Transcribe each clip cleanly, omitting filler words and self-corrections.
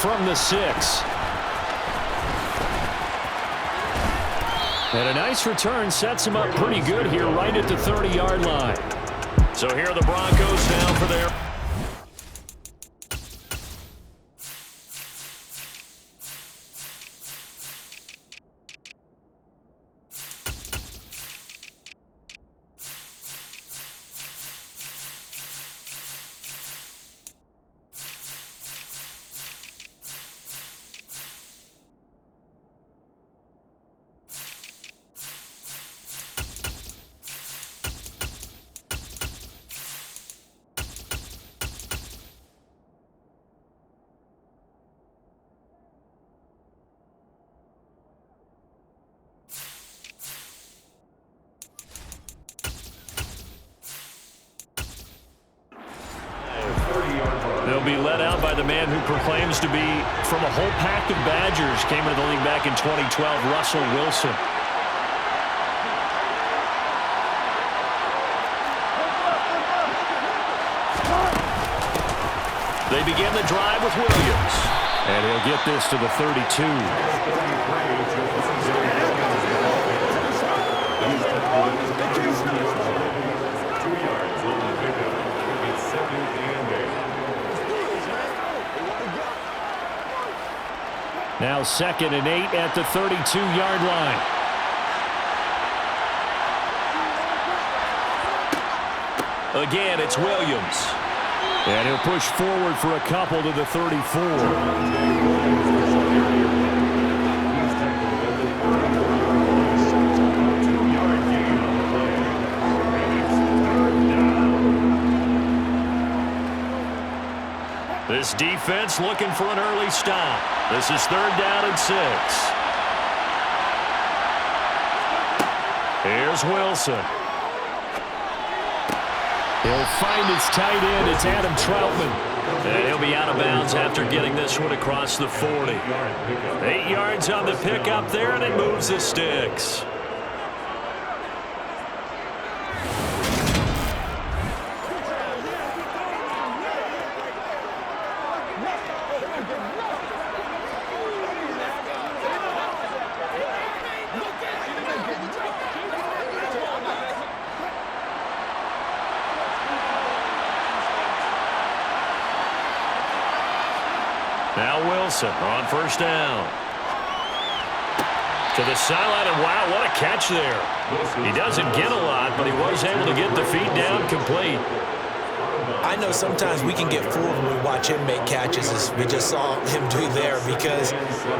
from the 6. And a nice return sets him up pretty good here right at the 30-yard line. So here are the Broncos now for their... They'll be led out by the man who proclaims to be from a whole pack of Badgers. Came into the league back in 2012, Russell Wilson. They begin the drive with Williams. And he'll get this to the 32. Now 2nd and 8 at the 32-yard line. Again, it's Williams. And he'll push forward for a couple to the 34. This defense looking for an early stop. This is 3rd down and 6. Here's Wilson. He'll find his tight end. It's Adam Troutman. And he'll be out of bounds after getting this one across the 40. 8 yards on the pickup there, and it moves the sticks. Now Wilson on 1st down. To the sideline, and wow, what a catch there. He doesn't get a lot, but he was able to get the feet down complete. I know sometimes we can get fooled when we watch him make catches, as we just saw him do there, because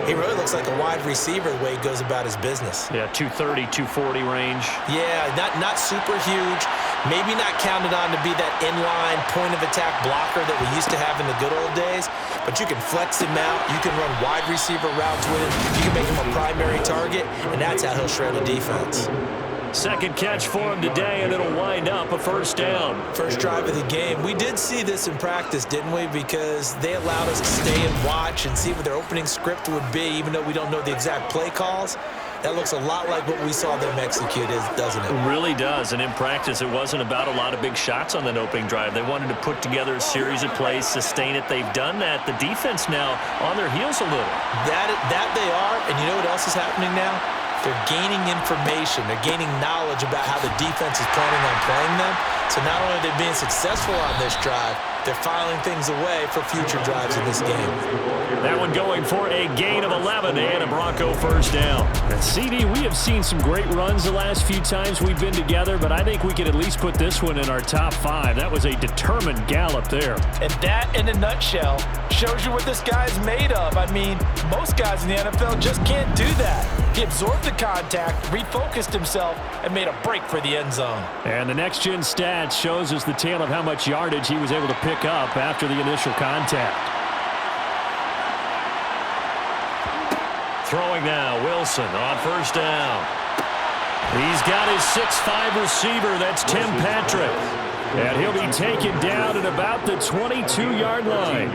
he really looks like a wide receiver the way he goes about his business. Yeah, 230, 240 range. Yeah, not super huge. Maybe not counted on to be that inline point-of-attack blocker that we used to have in the good old days, but you can flex him out. You can run wide receiver routes with him. You can make him a primary target, and that's how he'll shred a defense. 2nd catch for him today, and it'll wind up a 1st down. First drive of the game. We did see this in practice, didn't we? Because they allowed us to stay and watch and see what their opening script would be, even though we don't know the exact play calls. That looks a lot like what we saw them execute, doesn't it? It really does, and in practice, it wasn't about a lot of big shots on that opening drive. They wanted to put together a series of plays, sustain it. They've done that. The defense now on their heels a little. That they are, and you know what else is happening now? They're gaining information. They're gaining knowledge about how the defense is planning on playing them. So not only are they being successful on this drive, they're filing things away for future drives in this game. That one going for a gain of 11 and a Bronco 1st down. And CD, we have seen some great runs the last few times we've been together, but I think we could at least put this one in our top 5. That was a determined gallop there. And that, in a nutshell, shows you what this guy's made of. I mean, most guys in the NFL just can't do that. He absorbed the contact, refocused himself, and made a break for the end zone. And the next-gen stats shows us the tale of how much yardage he was able to pick up after the initial contact. Throwing now, Wilson on 1st down. He's got his 6'5" receiver, that's Tim Patrick. And he'll be taken down at about the 22-yard line.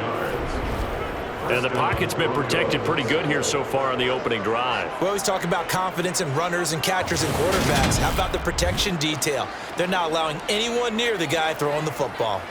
And the pocket's been protected pretty good here so far on the opening drive. We always talk about confidence in runners and catchers and quarterbacks. How about the protection detail? They're not allowing anyone near the guy throwing the football.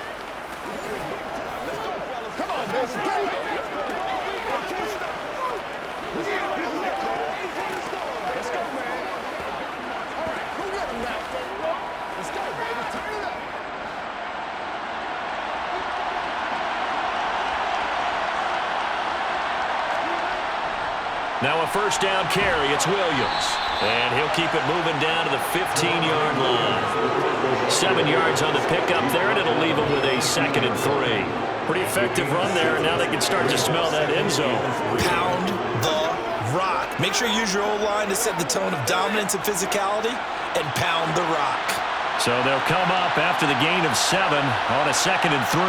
Now a first down carry. It's Williams. And he'll keep it moving down to the 15-yard line. 7 yards on the pickup there, and it'll leave him with a 2nd and 3. Pretty effective run there. Now they can start to smell that end zone. Pound the rock. Make sure you use your O-line to set the tone of dominance and physicality, and pound the rock. So they'll come up after the gain of 7 on a 2nd and 3.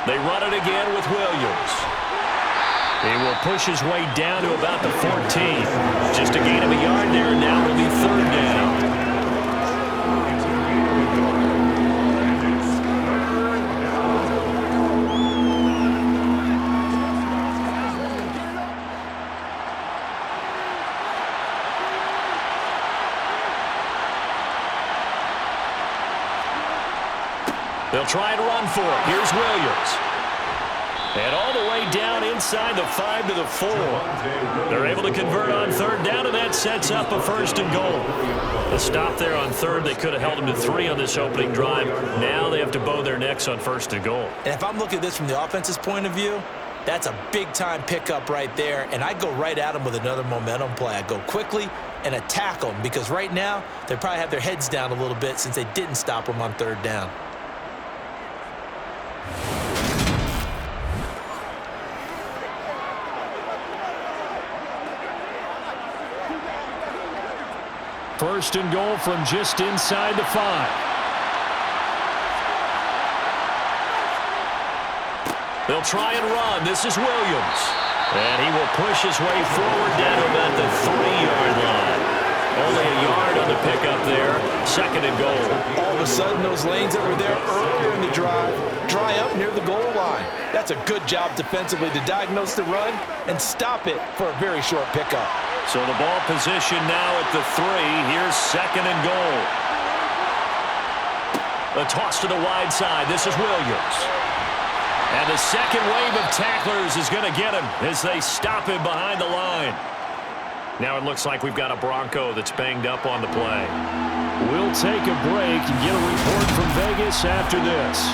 They run it again with Williams. He will push his way down to about the 14. Just a gain of a yard there, and now it'll be 3rd down. They'll try and run for it. Here's Williams. And all the way down inside the 5 to the 4. They're able to convert on 3rd down, and that sets up a 1st and goal. A stop there on 3rd. They could have held them to 3 on this opening drive. Now they have to bow their necks on 1st and goal. And if I'm looking at this from the offense's point of view, that's a big-time pickup right there, and I go right at them with another momentum play. I go quickly and attack them, because right now they probably have their heads down a little bit since they didn't stop them on 3rd down. First and goal from just inside the 5. They'll try and run. This is Williams. And he will push his way forward down to about the 3-yard line. Only a yard on the pickup there. 2nd and goal. All of a sudden, those lanes that were there earlier in the drive dry up near the goal line. That's a good job defensively to diagnose the run and stop it for a very short pickup. So the ball position now at the 3. Here's 2nd and goal. A toss to the wide side. This is Williams. And the second wave of tacklers is going to get him as they stop him behind the line. Now it looks like we've got a Bronco that's banged up on the play. We'll take a break and get a report from Vegas after this.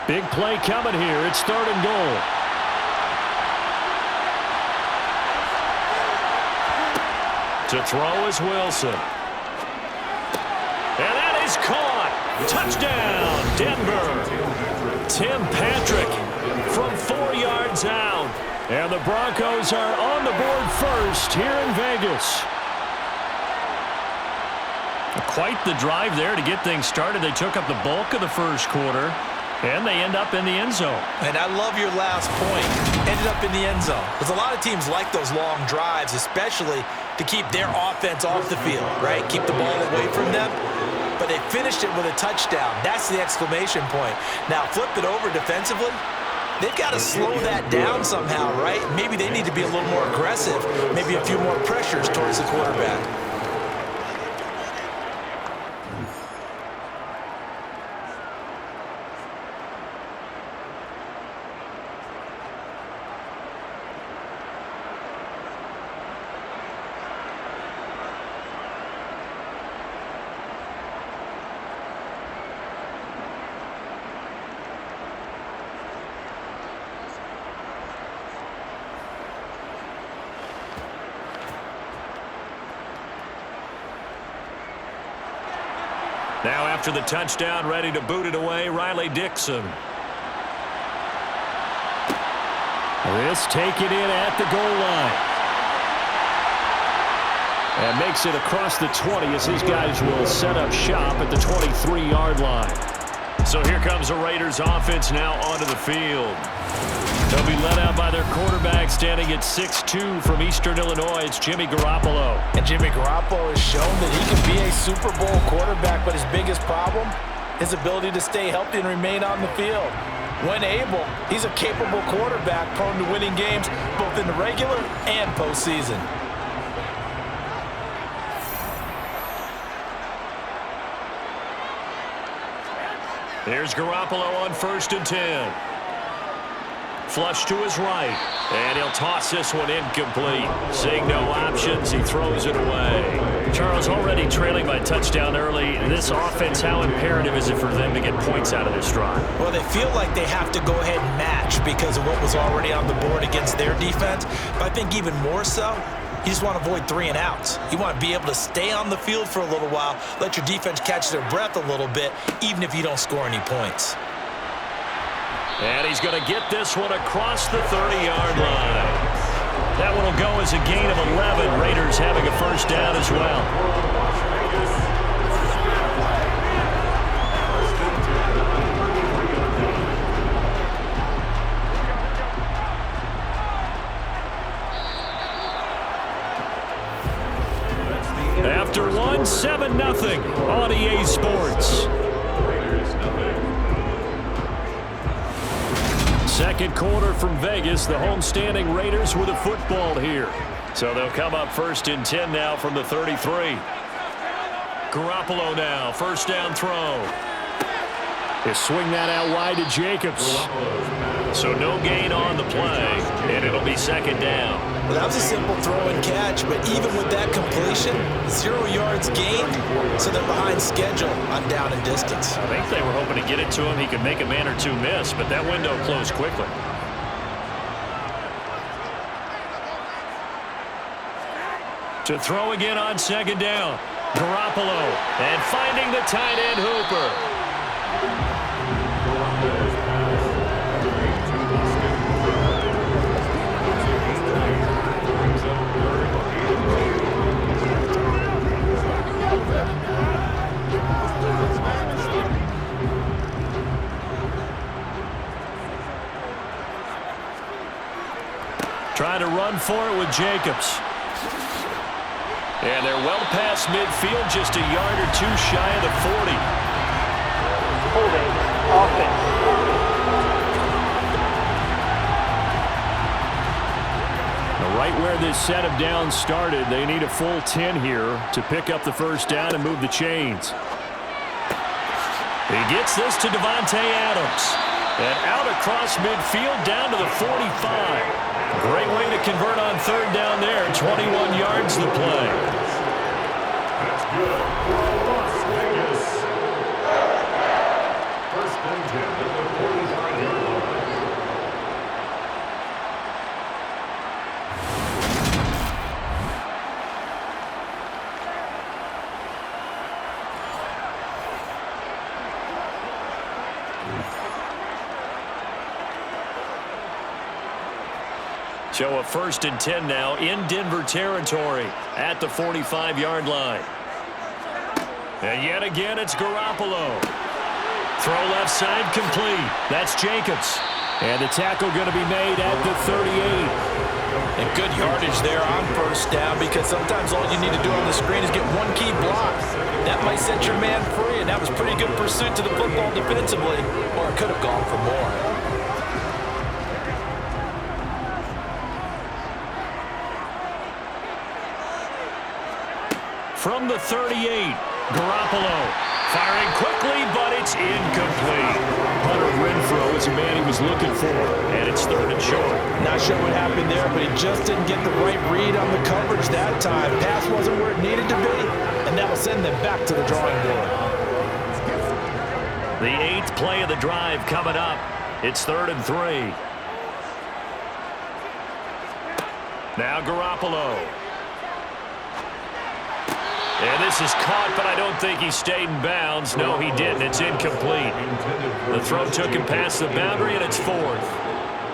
Big play coming here. It's 3rd and goal. To throw is Wilson. And that is caught. Touchdown, Denver. Tim Patrick from 4 yards out. And the Broncos are on the board first here in Vegas. Quite the drive there to get things started. They took up the bulk of the first quarter, and they end up in the end zone. And I love your last point. Ended up in the end zone. Because a lot of teams like those long drives, especially to keep their offense off the field, right? Keep the ball away from them. But they finished it with a touchdown. That's the exclamation point. Now, flip it over defensively. They've got to slow that down somehow, right? Maybe they need to be a little more aggressive. Maybe a few more pressures towards the quarterback. Now after the touchdown, ready to boot it away, Riley Dixon. This taken in at the goal line. And makes it across the 20 as these guys will set up shop at the 23-yard line. So here comes the Raiders offense now onto the field. They'll be led out by their quarterback standing at 6'2" from Eastern Illinois. It's Jimmy Garoppolo. And Jimmy Garoppolo has shown that he can be a Super Bowl quarterback, but his biggest problem, his ability to stay healthy and remain on the field. When able, he's a capable quarterback prone to winning games both in the regular and postseason. Here's Garoppolo on 1st and 10. Flush to his right, and he'll toss this one incomplete. Seeing no options, he throws it away. Charles, already trailing by touchdown early. This offense, how imperative is it for them to get points out of this drive? Well, they feel like they have to go ahead and match because of what was already on the board against their defense. But I think even more so, you just want to avoid 3 and outs. You want to be able to stay on the field for a little while, let your defense catch their breath a little bit, even if you don't score any points. And he's going to get this one across the 30-yard line. That one will go as a gain of 11. Raiders having a first down as well. After one, 7-0 on EA Sports. Second quarter from Vegas. The homestanding Raiders with a football here. So they'll come up 1st and 10 now from the 33. Garoppolo now, first down throw. He'll swing that out wide to Jacobs. So no gain on the play, and it'll be 2nd down. Well, that was a simple throw and catch, but even with that completion, 0 yards gained, so they're behind schedule on down and distance. I think they were hoping to get it to him. He could make a man or two miss, but that window closed quickly. To throw again on 2nd down. Garoppolo, and finding the tight end Hooper. Trying to run for it with Jacobs. And they're well past midfield, just a yard or two shy of the 40. Holding offense. Right where this set of downs started, they need a full 10 here to pick up the first down and move the chains. He gets this to Devontae Adams. And out across midfield down to the 45. Great way to convert on 3rd down there. 21 yards to play. That's good. Las Vegas. 1st and 10 at the 45-yard line. So a 1st and 10 now in Denver territory at the 45-yard line. And yet again, it's Garoppolo. Throw left side complete. That's Jacobs. And the tackle going to be made at the 38. And good yardage there on 1st down, because sometimes all you need to do on the screen is get one key block. That might set your man free, and that was pretty good pursuit to the football defensively, or it could have gone for more. From the 38, Garoppolo firing quickly, but it's incomplete. Hunter Renfrow is the man he was looking for, and it's 3rd and short. Not sure what happened there, but he just didn't get the right read on the coverage that time. Pass wasn't where it needed to be, and that will send them back to the drawing board. The 8th play of the drive coming up. It's 3rd and 3. Now Garoppolo. And this is caught, but I don't think he stayed in bounds. No, he didn't. It's incomplete. The throw took him past the boundary, and it's 4th.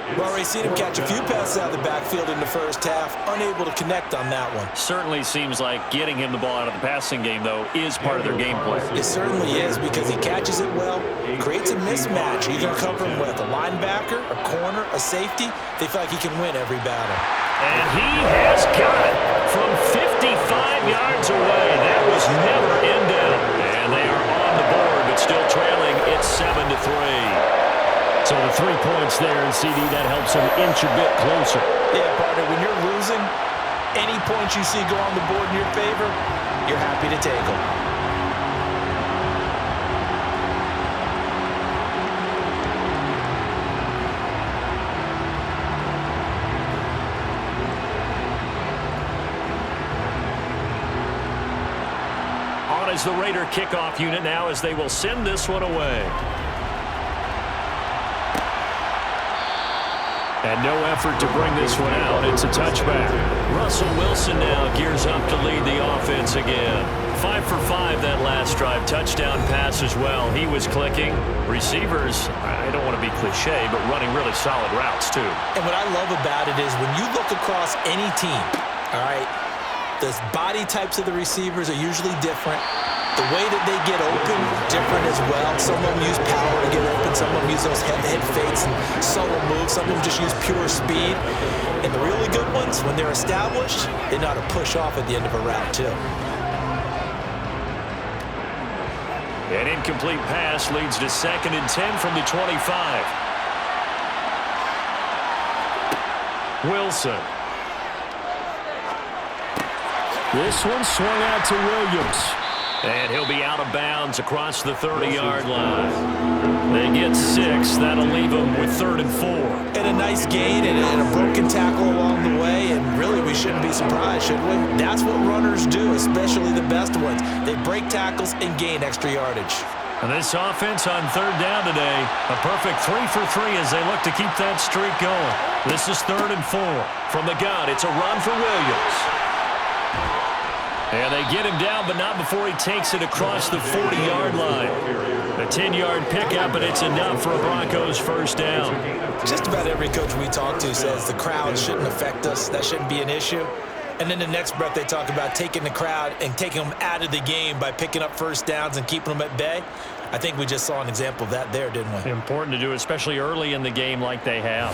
We've already seen him catch a few passes out of the backfield in the first half, unable to connect on that one. Certainly seems like getting him the ball out of the passing game, though, is part of their game plan. It certainly is, because he catches it well, creates a mismatch. You can cover him with a linebacker, a corner, a safety. They feel like he can win every battle. And he has got it from 55 yards away. That was never in doubt. And they are on the board, but still trailing. It's 7-3. So the there, and CD, that helps them inch a bit closer. Yeah, partner, when you're losing, any points you see go on the board in your favor, you're happy to take them. On is the Raider kickoff unit now as they will send this one away. And no effort to bring this one out. It's a touchback. Russell Wilson now gears up to lead the offense again. 5 for 5 that last drive. Touchdown pass as well. He was clicking. Receivers, I don't want to be cliche, but running really solid routes too. And what I love about it is when you look across any team, all right, the body types of the receivers are usually different. The way that they get open, different as well. Some of them use power to get open. Some of them use those head fakes and solo moves. Some of them just use pure speed. And the really good ones, when they're established, they know how to push off at the end of a route, too. An incomplete pass leads to 2nd and 10 from the 25. Wilson. This one swung out to Williams. And he'll be out of bounds across the 30-yard line. They get 6. That'll leave them with 3rd and 4. And a nice gain and a broken tackle along the way. And really, we shouldn't be surprised, should we? That's what runners do, especially the best ones. They break tackles and gain extra yardage. And this offense on 3rd down today, a perfect 3 for 3 as they look to keep that streak going. This is 3rd and 4. From the gun, it's a run for Williams. And they get him down, but not before he takes it across the 40-yard line. A 10-yard pickup, and it's enough for a Broncos first down. Just about every coach we talk to says the crowd shouldn't affect us. That shouldn't be an issue. And then the next breath they talk about taking the crowd and taking them out of the game by picking up first downs and keeping them at bay. I think we just saw an example of that there, didn't we? Important to do, especially early in the game like they have.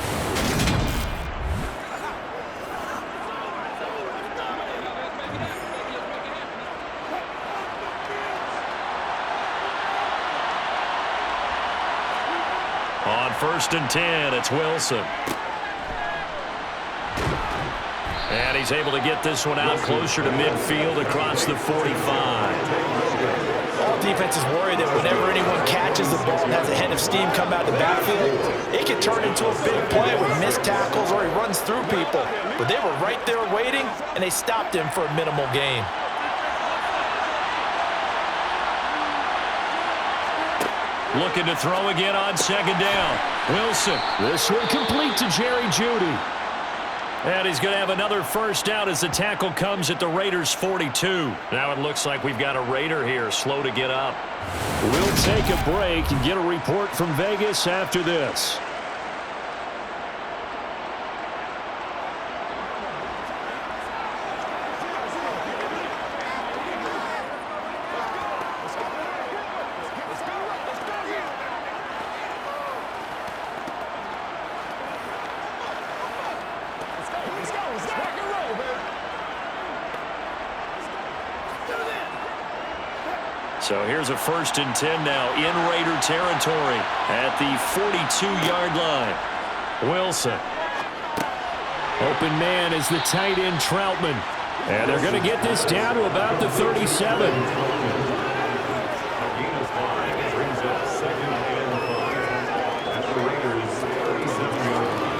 On 1st and 10, it's Wilson. And he's able to get this one out closer to midfield across the 45. All defenses worry that whenever anyone catches the ball and has a head of steam come out of the backfield, it can turn into a big play with missed tackles or he runs through people. But they were right there waiting, and they stopped him for a minimal gain. Looking to throw again on 2nd down. Wilson. This one complete to Jerry Jeudy. And he's going to have another first down as the tackle comes at the Raiders' 42. Now it looks like we've got a Raider here, slow to get up. We'll take a break and get a report from Vegas after this. So here's a 1st and 10 now in Raider territory at the 42-yard line. Wilson. Open man is the tight end Troutman. And they're going to get this down to about the 37. Brings up 2nd and 5 at the Raiders' 37-yard line.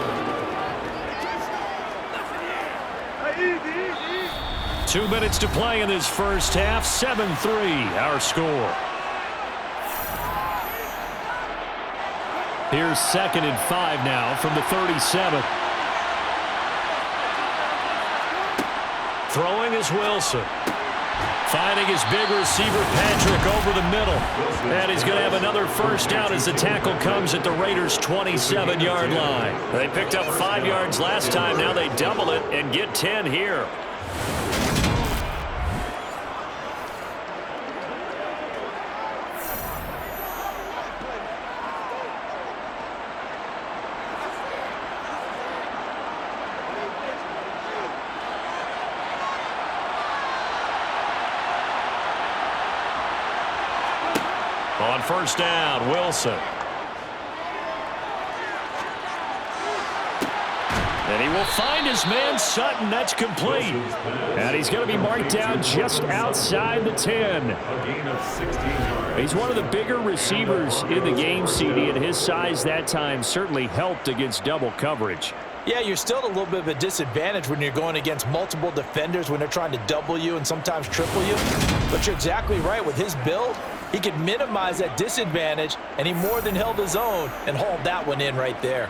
2 minutes to play in this first half. 7-3 our score. Here's 2nd and 5 now from the 37. Throwing is Wilson. Finding his big receiver Patrick over the middle. And he's going to have another first down as the tackle comes at the Raiders' 27-yard line. They picked up 5 yards last time. Now they double it and get 10 here. On first down, Wilson. And he will find his man Sutton. That's complete. And he's going to be marked down just outside the 10. A gain of 16 yards. He's one of the bigger receivers in the game, CD, and his size that time certainly helped against double coverage. Yeah, you're still at a little bit of a disadvantage when you're going against multiple defenders when they're trying to double you and sometimes triple you. But you're exactly right. With his build, he could minimize that disadvantage, and he more than held his own and hauled that one in right there.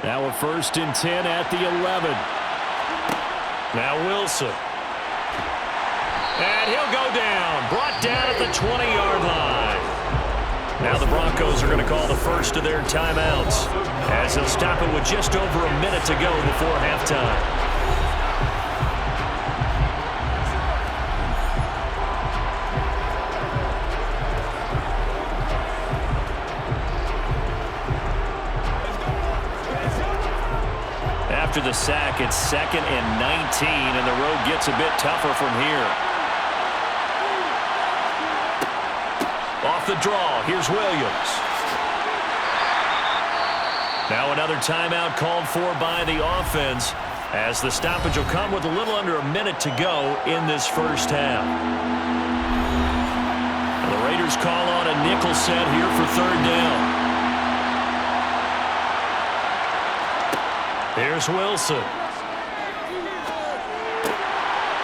Now a 1st and 10 at the 11. Now Wilson. And he'll go down. Brought down at the 20-yard line. Now the Broncos are going to call the first of their timeouts as they'll stop it with just over a minute to go before halftime. After the sack, it's 2nd and 19, and the road gets a bit tougher from here. Off the draw, here's Williams. Now another timeout called for by the offense as the stoppage will come with a little under a minute to go in this first half. The Raiders call on a nickel set here for 3rd down. Here's Wilson.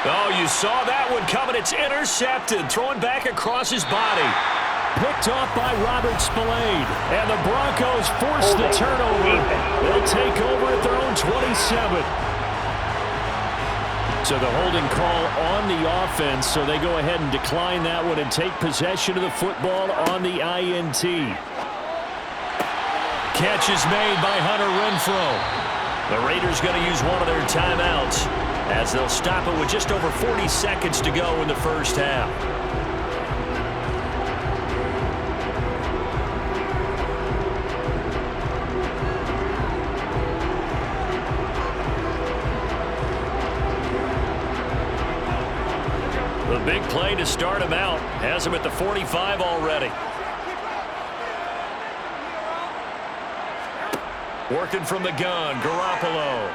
Oh, you saw that one coming. It's intercepted. Thrown back across his body. Picked off by Robert Spillane. And the Broncos force the turnover. They'll take over at their own 27. So the holding call on the offense. So they go ahead and decline that one and take possession of the football on the INT. Catch is made by Hunter Renfrow. The Raiders going to use one of their timeouts as they'll stop it with just over 40 seconds to go in the first half. The big play to start him out has him at the 45 already. Working from the gun, Garoppolo.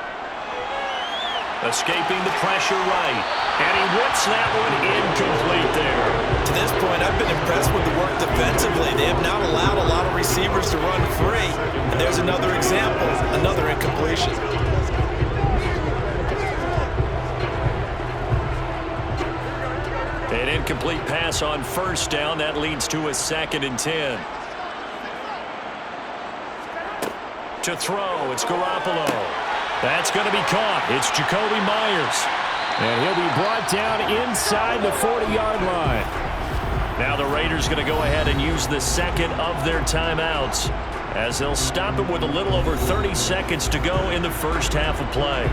Escaping the pressure right. And he whips that one incomplete there. To this point, I've been impressed with the work defensively. They have not allowed a lot of receivers to run free. And there's another example, another incompletion. An incomplete pass on 1st down. That leads to a 2nd and 10. To throw, it's Garoppolo. That's going to be caught. It's Jacoby Myers. And he'll be brought down inside the 40-yard line. Now the Raiders going to go ahead and use the 2nd of their timeouts as they'll stop it with a little over 30 seconds to go in the first half of play.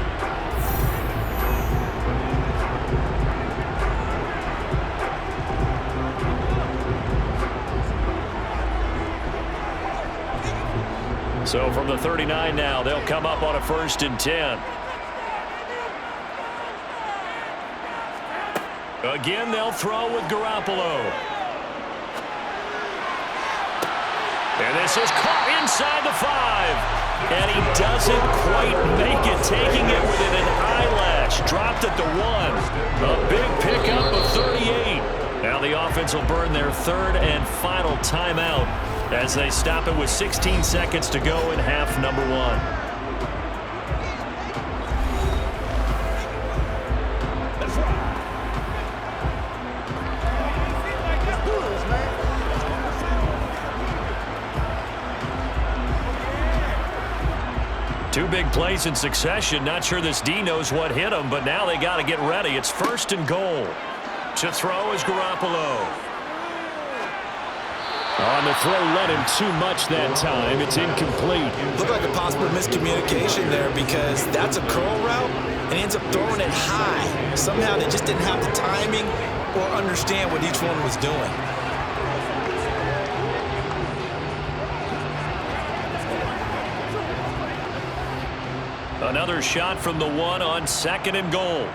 So from the 39 now, they'll come up on a 1st and 10. Again, they'll throw with Garoppolo. And this is caught inside the 5. And he doesn't quite make it, taking it within an eyelash. Dropped at the 1. A big pickup of 38. Now the offense will burn their 3rd and final timeout as they stop it with 16 seconds to go in half number 1. Two big plays in succession. Not sure this D knows what hit him, but now they got to get ready. It's 1st and goal. To throw is Garoppolo. On the throw, led him too much that time. It's incomplete. Looked like a possible miscommunication there because that's a curl route, and he ends up throwing it high. Somehow they just didn't have the timing or understand what each one was doing. Another shot from the 1 on 2nd and goal.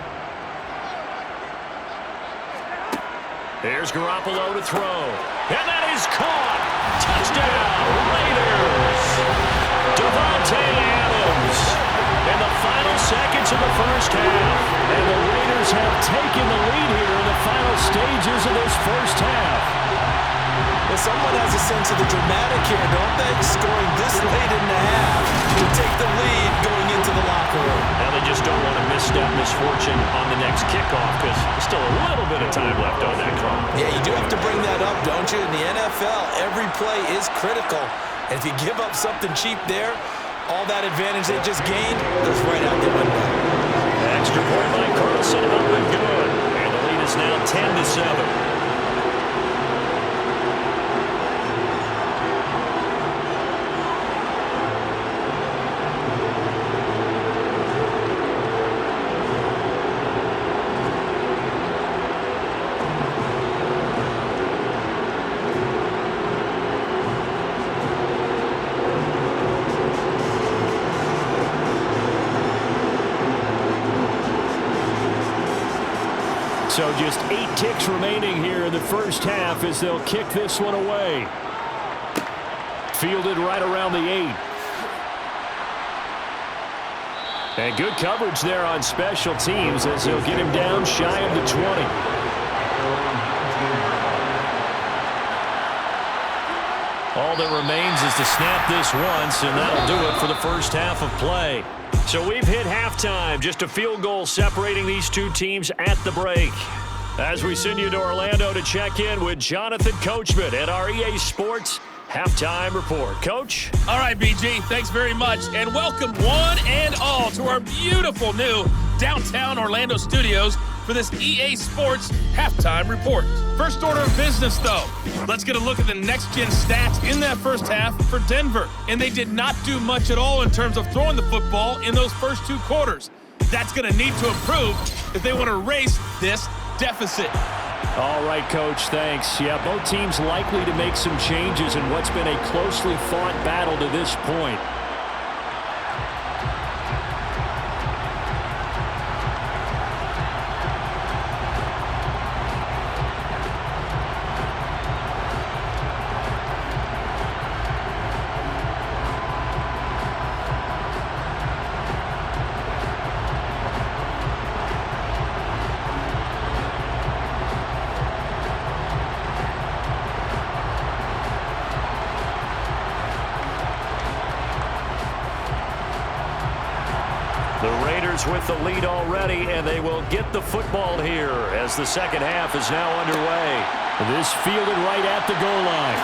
Here's Garoppolo to throw. And that is caught. Touchdown, Raiders. Devontae Adams. And the final in the first half. And the Raiders have taken the lead here in the final stages of this first half. Well, someone has a sense of the dramatic here, don't they? Scoring this late in the half to take the lead going into the locker room. Now they just don't want to misstep misfortune on the next kickoff because there's still a little bit of time left on that clock. Yeah, you do have to bring that up, don't you? In the NFL, every play is critical. And if you give up something cheap there, all that advantage they just gained goes right out the window. Extra point by Carlson, up and good. And the lead is now 10-7. So just 8 ticks remaining here in the first half as they'll kick this one away. Fielded right around the 8. And good coverage there on special teams as they'll get him down shy of the 20. All that remains is to snap this once, and that'll do it for the first half of play. So we've hit halftime, just a field goal separating these two teams at the break. As we send you to Orlando to check in with Jonathan Coachman at our EA Sports Halftime Report. Coach? All right, BG, thanks very much, and welcome one and all to our beautiful new downtown Orlando studios for this EA Sports Halftime Report. First order of business, though. Let's get a look at the next-gen stats in that first half for Denver. And they did not do much at all in terms of throwing the football in those first 2 quarters. That's going to need to improve if they want to erase this deficit. All right, Coach, thanks. Yeah, both teams likely to make some changes in what's been a closely fought battle to this point. The Raiders with the lead already, and they will get the football here as the second half is now underway. This fielded right at the goal line.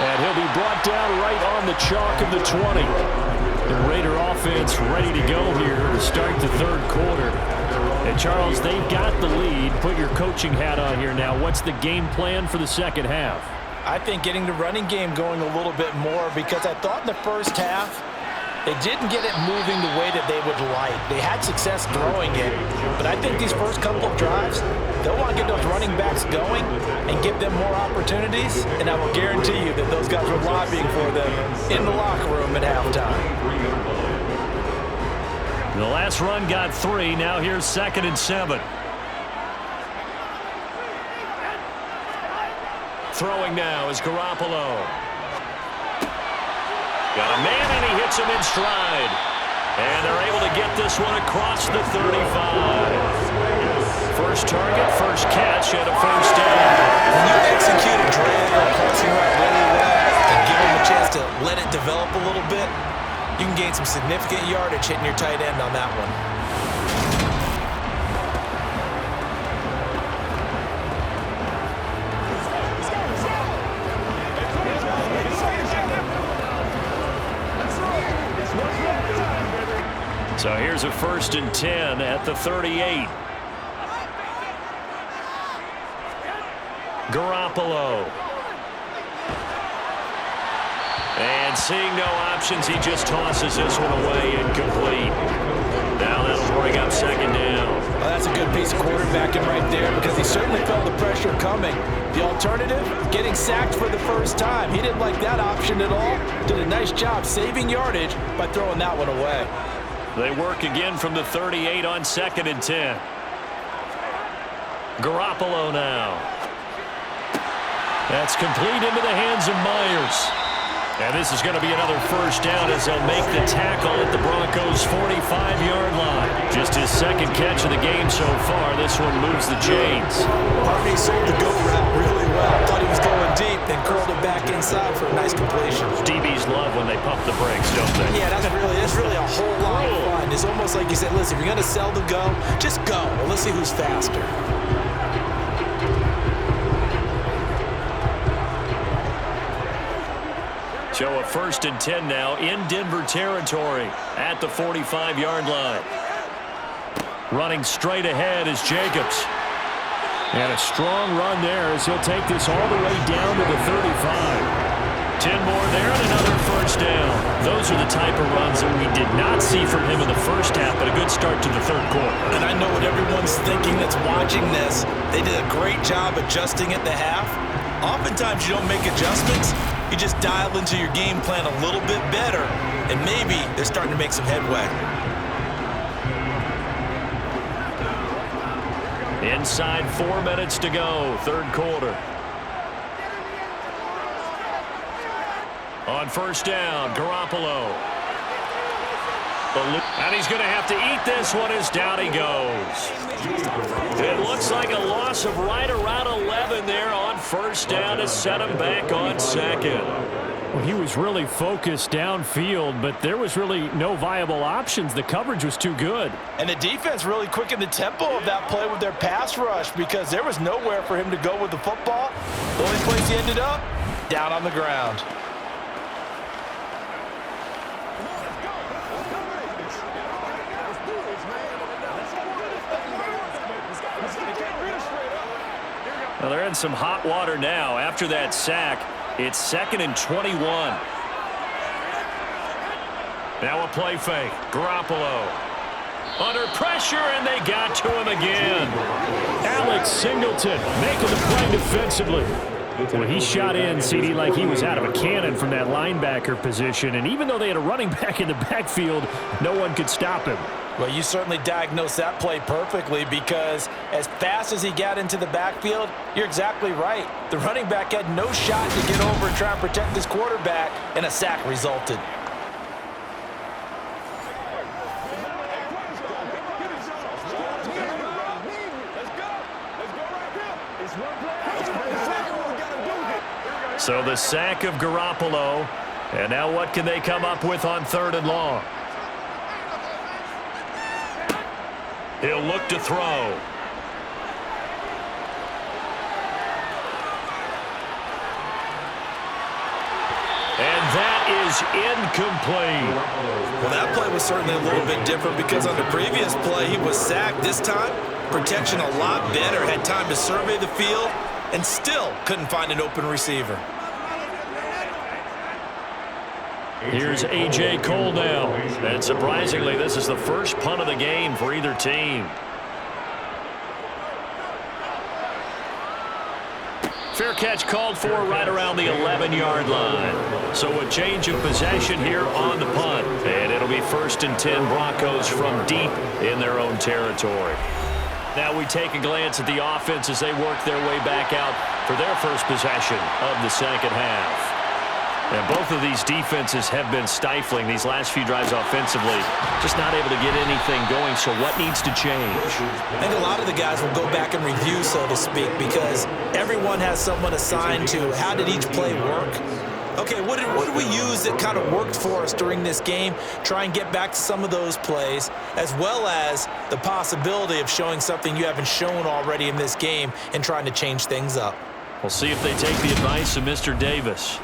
And he'll be brought down right on the chalk of the 20. The Raider offense ready to go here to start the third quarter. And Charles, they've got the lead. Put your coaching hat on here now. What's the game plan for the second half? I think getting the running game going a little bit more, because I thought in the first half they didn't get it moving the way that they would like. They had success throwing it, but I think these first couple of drives, they'll want to get those running backs going and give them more opportunities, and I will guarantee you that those guys were lobbying for them in the locker room at halftime. The last run got 3. Now here's 2nd and 7. Throwing now is Garoppolo. Got a man, and he hits him in stride. And they're able to get this one across the 35. First target, first catch, and a first down. When you execute a drag or a passing route really well and give them a chance to let it develop a little bit, you can gain some significant yardage hitting your tight end on that one. So here's a 1st and 10 at the 38. Garoppolo. And seeing no options, he just tosses this one away incomplete. Now that'll bring up 2nd down. Well, that's a good piece of quarterbacking right there, because he certainly felt the pressure coming. The alternative, getting sacked for the first time. He didn't like that option at all. Did a nice job saving yardage by throwing that one away. They work again from the 38 on 2nd and 10. Garoppolo now. That's complete into the hands of Myers. And this is going to be another first down as they'll make the tackle at the Broncos' 45-yard line. Just his second catch of the game so far. This one moves the chains. Harvey sold the go route really well. Thought he was going deep, then curled it back inside for a nice completion. DBs love when they pump the brakes, don't they? Yeah, that's really a whole lot of fun. It's almost like you said, listen, if you're going to sell the go, just go. Well, let's see who's faster. So a 1st and 10 now in Denver territory at the 45-yard line. Running straight ahead is Jacobs. And a strong run there as he'll take this all the way down to the 35. 10 more there and another first down. Those are the type of runs that we did not see from him in the first half, but a good start to the third quarter. And I know what everyone's thinking that's watching this. They did a great job adjusting at the half. Oftentimes you don't make adjustments. You just dial into your game plan a little bit better, and maybe they're starting to make some headway. Inside 4 minutes to go, third quarter. On first down, Garoppolo. And he's going to have to eat this one as down he goes. It looks like a loss of right around 11 there on first down to set him back on second. Well, he was really focused downfield, but there was really no viable options. The coverage was too good. And the defense really quickened the tempo of that play with their pass rush because there was nowhere for him to go with the football. The only place he ended up, down on the ground. Well, they're in some hot water now. After that sack, it's 2nd and 21. Now a play fake. Garoppolo under pressure, and they got to him again. Alex Singleton making the play defensively. Well, he shot in, CD, like he was out of a cannon from that linebacker position. And even though they had a running back in the backfield, no one could stop him. Well, you certainly diagnosed that play perfectly because as fast as he got into the backfield, you're exactly right. The running back had no shot to get over and try and protect his quarterback, and a sack resulted. So the sack of Garoppolo. And now what can they come up with on 3rd and long? He'll look to throw. And that is incomplete. Well, that play was certainly a little bit different because on the previous play, he was sacked. This time, protection a lot better. Had time to survey the field and still couldn't find an open receiver. Here's A.J. Cole now. And surprisingly, this is the first punt of the game for either team. Fair catch called for right around the 11-yard line. So a change of possession here on the punt. And it'll be 1st and 10 Broncos from deep in their own territory. Now we take a glance at the offense as they work their way back out for their first possession of the second half. And both of these defenses have been stifling these last few drives offensively. Just not able to get anything going, so what needs to change? I think a lot of the guys will go back and review, so to speak, because everyone has someone assigned to how did each play work. Okay, what did we use that kind of worked for us during this game? Try and get back to some of those plays, as well as the possibility of showing something you haven't shown already in this game and trying to change things up. We'll see if they take the advice of Mr. Davis.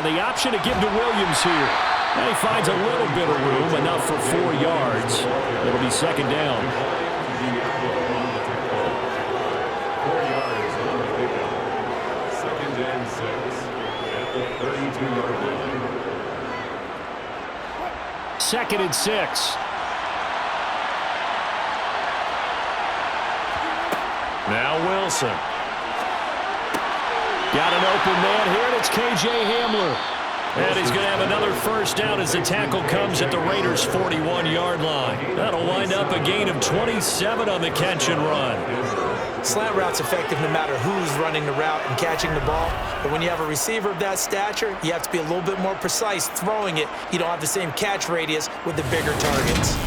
The option to give to Williams here. And he finds a little bit of room, enough for 4 yards. It'll be 2nd down. 4 yards on the pickup. 2nd and 6 at the 32-yard line. 2nd and 6. Now Wilson. Got an open man here, and it's K.J. Hamler. And he's going to have another first down as the tackle comes at the Raiders' 41-yard line. That'll wind up a gain of 27 on the catch and run. Slant route's effective no matter who's running the route and catching the ball. But when you have a receiver of that stature, you have to be a little bit more precise throwing it. You don't have the same catch radius with the bigger targets.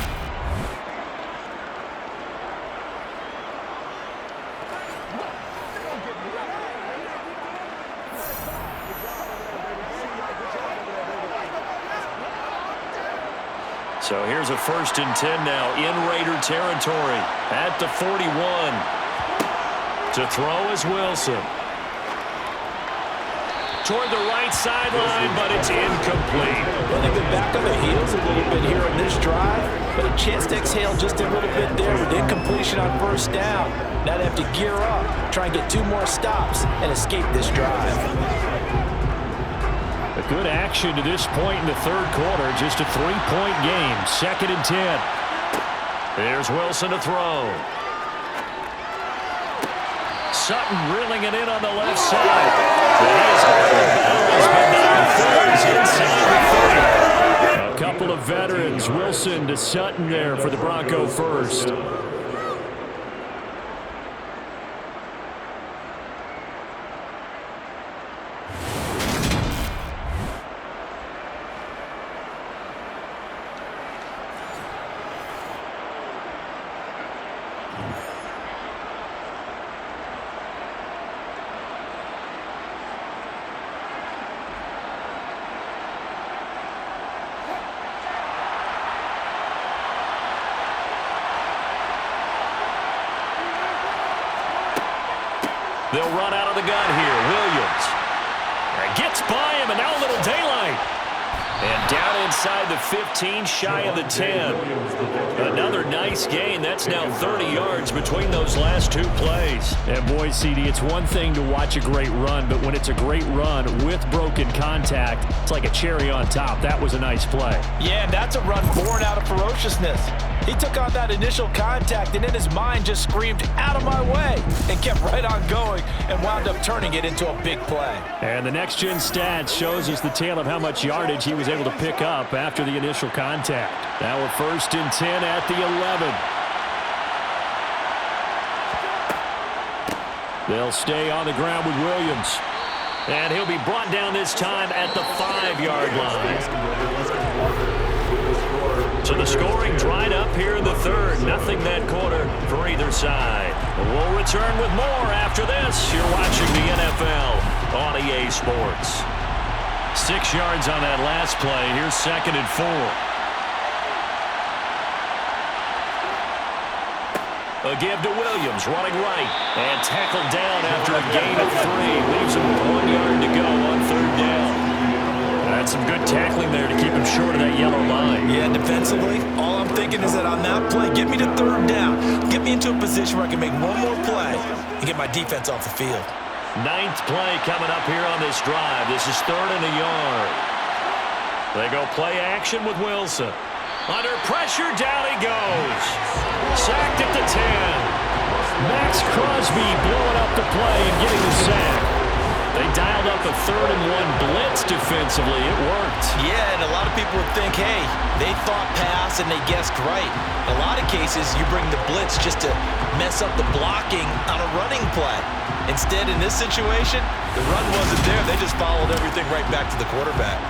So here's a 1st and 10 now in Raider territory at the 41. To throw is Wilson. Toward the right sideline, but it's incomplete. Well, they've been back on the heels a little bit here on this drive, but a chance to exhale just a little bit there with incompletion on 1st down. Now they have to gear up, try and get 2 more stops, and escape this drive. A good action to this point in the 3rd quarter. Just a 3-point game. 2nd and 10. There's Wilson to throw. Sutton reeling it in on the left side. A couple of veterans. Wilson to Sutton there for the Bronco first. They'll run out of the gun here. Williams. And gets by him, and now a little daylight. And down inside the 15, shy of the 10. Another nice gain. That's now 30 yards between those last 2 plays. And boy, CD, it's one thing to watch a great run, but when it's a great run with broken contact, it's like a cherry on top. That was a nice play. Yeah, and that's a run born out of ferociousness. He took on that initial contact and in his mind just screamed, "Out of my way," and kept right on going and wound up turning it into a big play. And the next-gen stats shows us the tale of how much yardage he was able to pick up after the initial contact. Now a 1st and 10 at the 11. They'll stay on the ground with Williams. And he'll be brought down this time at the 5-yard line. So the scoring dried up here in the 3rd. Nothing that quarter for either side. We'll return with more after this. You're watching the NFL on EA Sports. 6 yards on that last play. Here's 2nd and 4. A give to Williams, running right. And tackled down after a gain of 3. Leaves him with 1 yard to go on 3rd down. That's some good tackling there to keep him short of that yellow line. Yeah, defensively, all I'm thinking is that on that play, get me to 3rd down. Get me into a position where I can make one more play and get my defense off the field. 9th play coming up here on this drive. This is 3rd and a yard. They go play action with Wilson. Under pressure, down he goes. Sacked at the 10. Max Crosby blowing up the play and getting the sack. They dialed up a 3rd and 1 blitz defensively. It worked. Yeah, and a lot of people would think, hey, they thought pass and they guessed right. In a lot of cases, you bring the blitz just to mess up the blocking on a running play. Instead, in this situation, the run wasn't there. They just followed everything right back to the quarterback.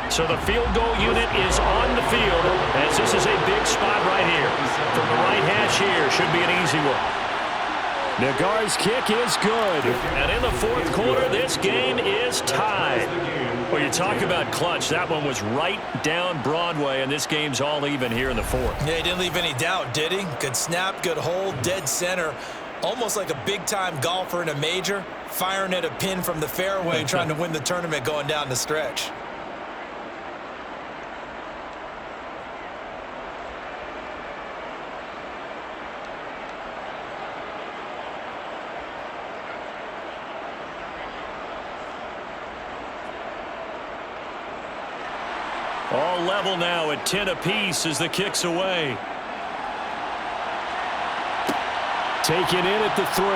So the field goal unit is on the field as this is a big spot right here. From the right hash here, should be an easy one. Nagar's kick is good. And in the 4th quarter, this game is tied. Well, you talk about clutch. That one was right down Broadway, and this game's all even here in the 4th. Yeah, he didn't leave any doubt, did he? Good snap, good hold, dead center. Almost like a big-time golfer in a major, firing at a pin from the fairway, trying to win the tournament going down the stretch. All level now at 10 apiece as the kick's away. taken in at the 3.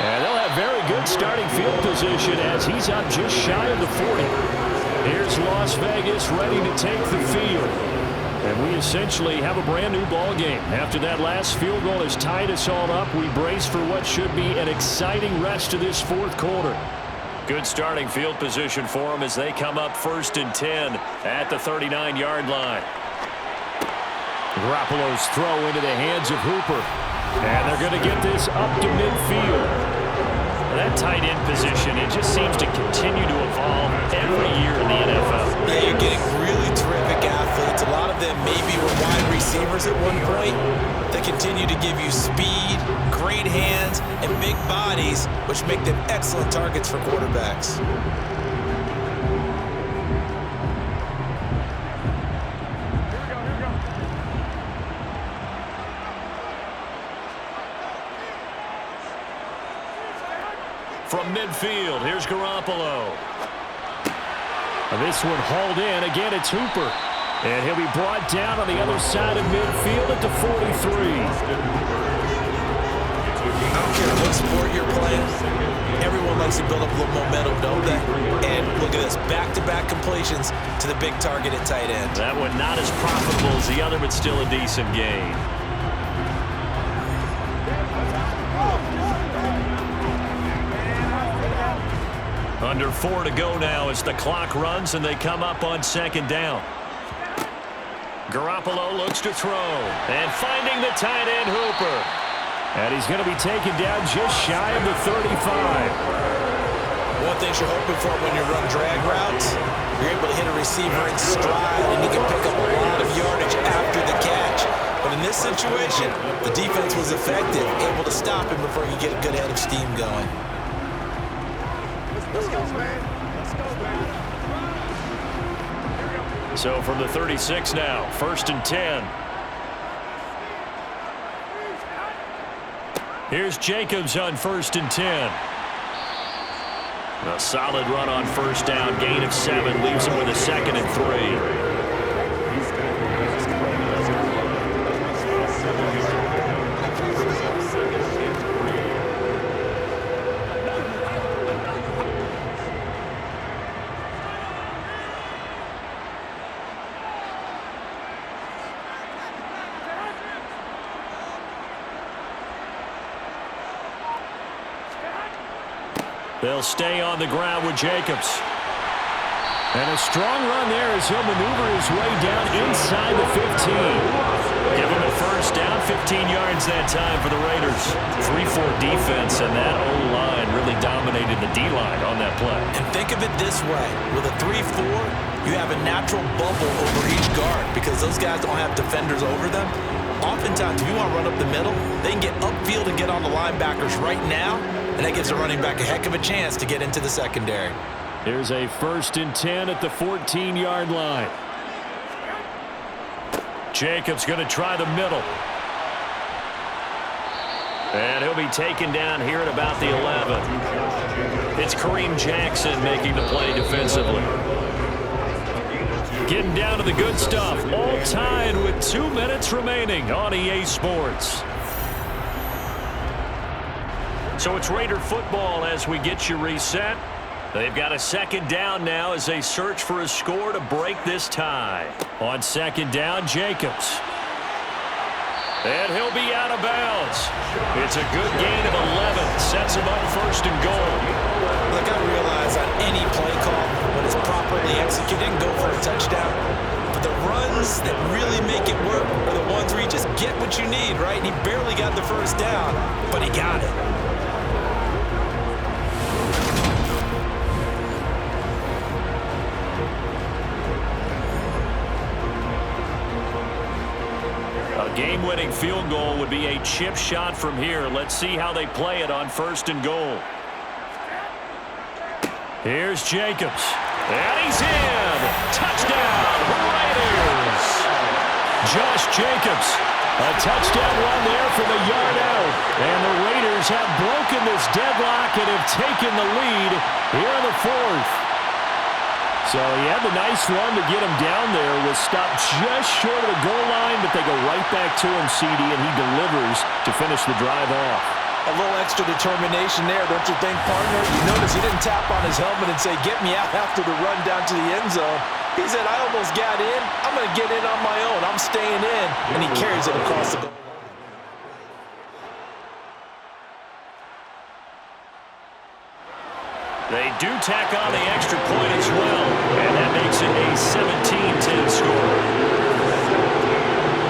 And they'll have very good starting field position as he's up just shy of the 40. Here's Las Vegas ready to take the field. And we essentially have a brand-new ball game. After that last field goal has tied us all up, we brace for what should be an exciting rest of this fourth quarter. Good starting field position for them as they come up 1st and 10 at the 39-yard line. Garoppolo's throw into the hands of Hooper. And they're going to get this up to midfield. That tight end position, it just seems to continue to evolve every year in the NFL. Yeah, you're getting really terrific athletes. A lot of them maybe were wide receivers at one point. They continue to give you speed, great hands, and big bodies, which make them excellent targets for quarterbacks. From midfield, here's Garoppolo. This one hauled in. Again, it's Hooper. And he'll be brought down on the other side of midfield at the 43. I don't care what sport you're playing. Everyone likes to build up a little momentum, don't they? And look at this, back-to-back completions to the big target at tight end. That one not as profitable as the other, but still a decent gain. Under 4 to go now as the clock runs and they come up on 2nd down. Garoppolo looks to throw and finding the tight end Hooper. And he's going to be taken down just shy of the 35. One thing you're hoping for when you run drag routes, you're able to hit a receiver in stride and you can pick up a lot of yardage after the catch. But in this situation, the defense was effective, able to stop him before you get a good head of steam going. Let's go, man. Let's go, man. So from the 36 now, 1st and 10. Here's Jacobs on 1st and 10. A solid run on 1st down, gain of 7, leaves him with a 2nd and 3. They'll stay on the ground with Jacobs. And a strong run there as he'll maneuver his way down inside the 15. Give him a 1st down, 15 yards that time for the Raiders. 3-4 defense, and that O-line really dominated the D-line on that play. And think of it this way. With a 3-4, you have a natural bubble over each guard because those guys don't have defenders over them. Oftentimes, if you want to run up the middle, they can get upfield and get on the linebackers right now, and that gives a running back a heck of a chance to get into the secondary. Here's a 1st and 10 at the 14-yard line. Jacobs going to try the middle. And he'll be taken down here at about the 11. It's Kareem Jackson making the play defensively. Getting down to the good stuff. All tied with 2 minutes remaining on EA Sports. So it's Raider football as we get you reset. They've got a 2nd down now as they search for a score to break this tie. On 2nd down, Jacobs. And he'll be out of bounds. It's a good gain of 11. Sets him up 1st and goal. Look, I realize on any play call, when it's properly executed, go for a touchdown. But the runs that really make it work are the ones where you just get what you need, right? And he barely got the 1st down, but he got it. Game-winning field goal would be a chip shot from here. Let's see how they play it on 1st and goal. Here's Jacobs. And he's in. Touchdown, Raiders. Josh Jacobs. A touchdown run there from a yard out. And the Raiders have broken this deadlock and have taken the lead here in the 4th. So he had the nice run to get him down there, was stopped just short of the goal line, but they go right back to him, CD, and he delivers to finish the drive off. A little extra determination there, don't you think, partner? You notice he didn't tap on his helmet and say, get me out after the run down to the end zone. He said, I almost got in. I'm going to get in on my own. I'm staying in. And he carries it across the goal. They do tack on the extra point as well, and that makes it a 17-10 score.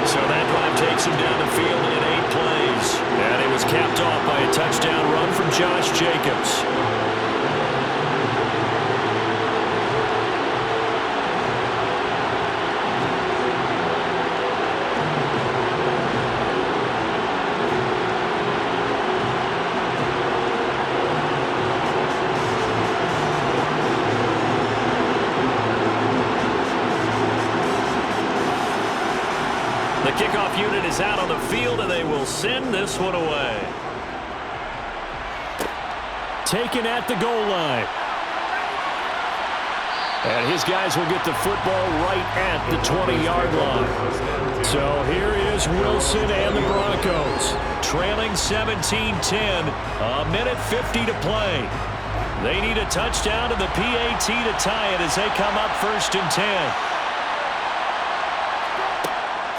So that drive takes him down the field in 8 plays, and it was capped off by a touchdown run from Josh Jacobs. The kickoff unit is out on the field, and they will send this one away. Taken at the goal line. And his guys will get the football right at the 20-yard line. So here is Wilson and the Broncos. Trailing 17-10, a minute 50 to play. They need a touchdown to the PAT to tie it as they come up 1st and 10.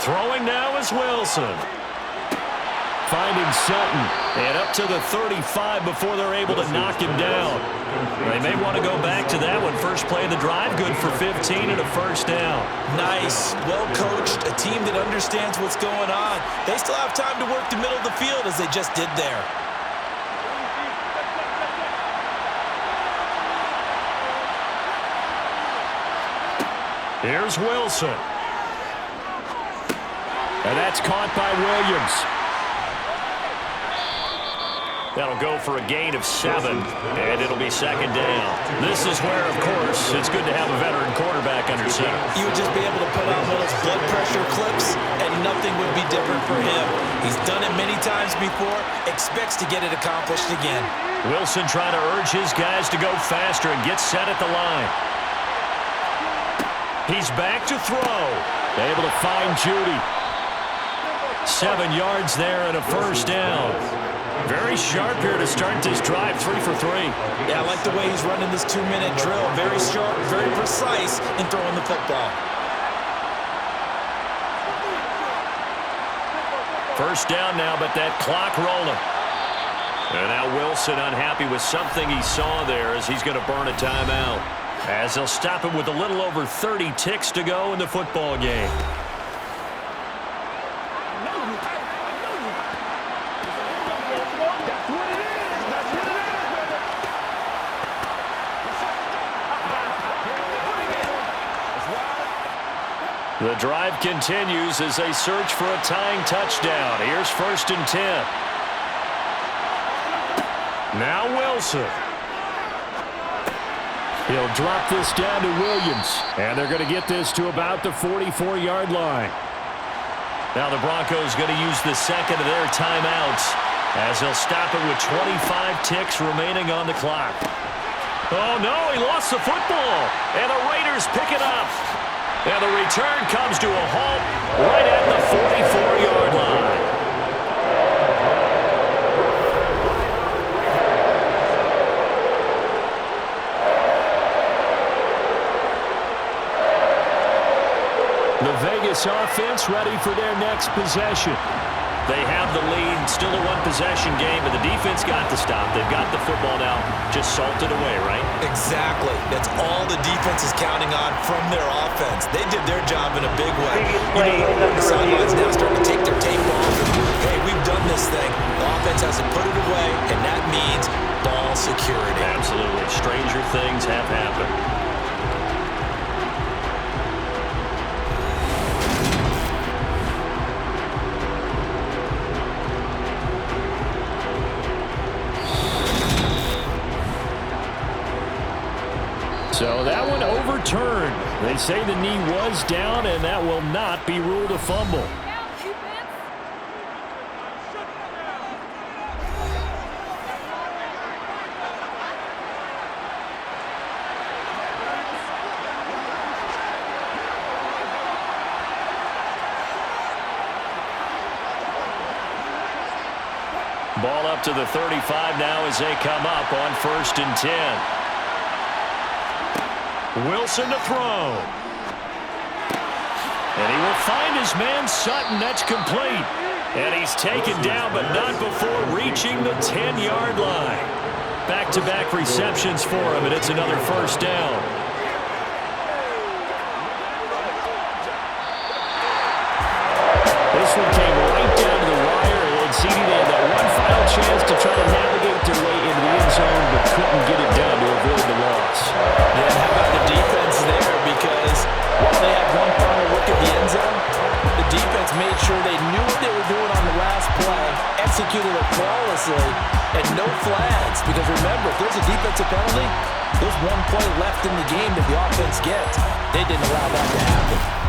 Throwing now is Wilson. Finding Sutton. And up to the 35 before they're able to knock him down. They may want to go back to that one. First play of the drive, good for 15 and a first down. Nice, well coached, a team that understands what's going on. They still have time to work the middle of the field as they just did there. Here's Wilson. And that's caught by Williams. That'll go for a gain of 7, and it'll be 2nd down. This is where, of course, it's good to have a veteran quarterback under center. You would just be able to put on one of those blood pressure clips, and nothing would be different for him. He's done it many times before, expects to get it accomplished again. Wilson trying to urge his guys to go faster and get set at the line. He's back to throw. Able to find Judy. 7 yards there and a first down. Very sharp here to start this drive, 3 for 3. Yeah, I like the way he's running this 2-minute drill. Very sharp, very precise in throwing the football. First down now, but that clock rolling. And now Wilson unhappy with something he saw there as he's going to burn a timeout. As they'll stop him with a little over 30 ticks to go in the football game. The drive continues as they search for a tying touchdown. Here's 1st and 10. Now Wilson. He'll drop this down to Williams. And they're going to get this to about the 44-yard line. Now the Broncos going to use the second of their timeouts as they'll stop it with 25 ticks remaining on the clock. Oh, no, he lost the football. And the Raiders pick it up. And the return comes to a halt right at the 44-yard line. The Vegas offense ready for their next possession. They have the lead, still a one-possession game, but the defense got the stop. They've got the football now, just salted away, right? Exactly. That's all the defense is counting on from their offense. They did their job in a big way. You know, the sidelines now starting to take their tape off. And, hey, we've done this thing. The offense has to put it away, and that means ball security. Absolutely. Stranger things have happened. So that one overturned. They say the knee was down, and that will not be ruled a fumble. Ball up to the 35 now as they come up on 1st and 10. Wilson to throw. And he will find his man Sutton. That's complete. And he's taken down, but not before reaching the 10-yard line. Back-to-back receptions for him, and it's another 1st down. This one came right down to the wire, and CD, they had that one final chance to try to navigate their way into the end zone, but couldn't get it done to avoid the loss. Yeah, how about the defense there? Because while they had one final look at the end zone, the defense made sure they knew what they were doing on the last play, executed it flawlessly, and no flags. Because remember, if there's a defensive penalty, there's one play left in the game that the offense gets. They didn't allow that to happen.